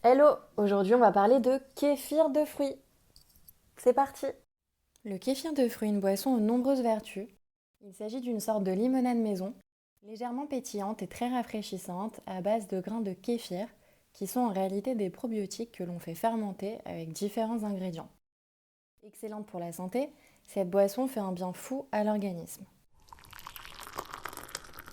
Hello! Aujourd'hui, on va parler de kéfir de fruits. C'est parti! Le kéfir de fruits est une boisson aux nombreuses vertus. Il s'agit d'une sorte de limonade maison, légèrement pétillante et très rafraîchissante à base de grains de kéfir, qui sont en réalité des probiotiques que l'on fait fermenter avec différents ingrédients. Excellente pour la santé, cette boisson fait un bien fou à l'organisme.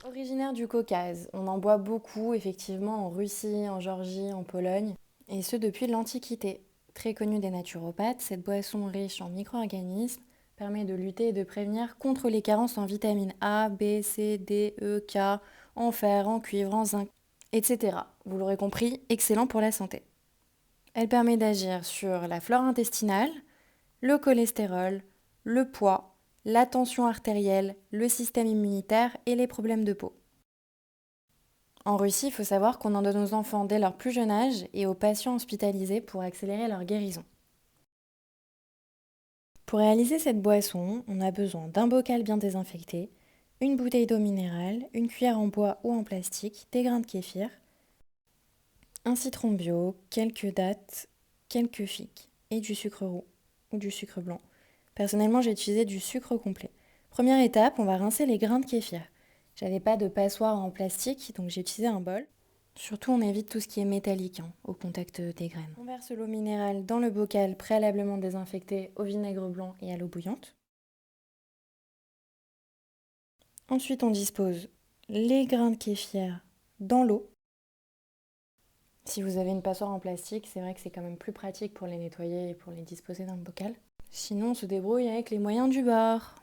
Originaire du Caucase, on en boit beaucoup effectivement en Russie, en Géorgie, en Pologne, et ce depuis l'Antiquité. Très connue des naturopathes, cette boisson riche en micro-organismes permet de lutter et de prévenir contre les carences en vitamines A, B, C, D, E, K, en fer, en cuivre, en zinc, etc. Vous l'aurez compris, excellent pour la santé. Elle permet d'agir sur la flore intestinale, le cholestérol, le poids, la tension artérielle, le système immunitaire et les problèmes de peau. En Russie, il faut savoir qu'on en donne aux enfants dès leur plus jeune âge et aux patients hospitalisés pour accélérer leur guérison. Pour réaliser cette boisson, on a besoin d'un bocal bien désinfecté, une bouteille d'eau minérale, une cuillère en bois ou en plastique, des grains de kéfir, un citron bio, quelques dattes, quelques figues et du sucre roux ou du sucre blanc. Personnellement, j'ai utilisé du sucre complet. Première étape, on va rincer les grains de kéfir. J'avais pas de passoire en plastique, donc j'ai utilisé un bol. Surtout, on évite tout ce qui est métallique au contact des graines. On verse l'eau minérale dans le bocal préalablement désinfecté au vinaigre blanc et à l'eau bouillante. Ensuite, on dispose les grains de kéfir dans l'eau. Si vous avez une passoire en plastique, c'est vrai que c'est quand même plus pratique pour les nettoyer et pour les disposer dans le bocal. Sinon, on se débrouille avec les moyens du bord.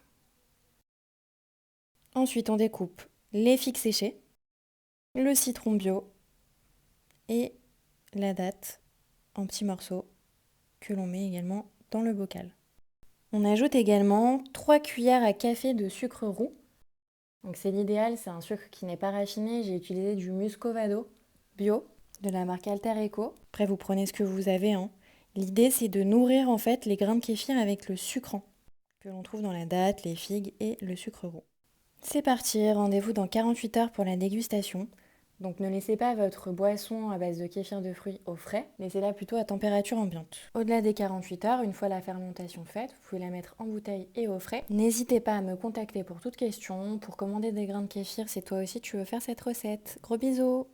Ensuite, on découpe les figues séchées, le citron bio et la date en petits morceaux que l'on met également dans le bocal. On ajoute également 3 cuillères à café de sucre roux. Donc c'est l'idéal, c'est un sucre qui n'est pas raffiné. J'ai utilisé du muscovado bio de la marque Alter Eco. Après, vous prenez ce que vous avez, hein. L'idée, c'est de nourrir en fait les grains de kéfir avec le sucrant que l'on trouve dans la date, les figues et le sucre roux. C'est parti, rendez-vous dans 48 heures pour la dégustation. Donc ne laissez pas votre boisson à base de kéfir de fruits au frais, laissez-la plutôt à température ambiante. Au-delà des 48 heures, une fois la fermentation faite, vous pouvez la mettre en bouteille et au frais. N'hésitez pas à me contacter pour toute question, pour commander des grains de kéfir si toi aussi tu veux faire cette recette. Gros bisous!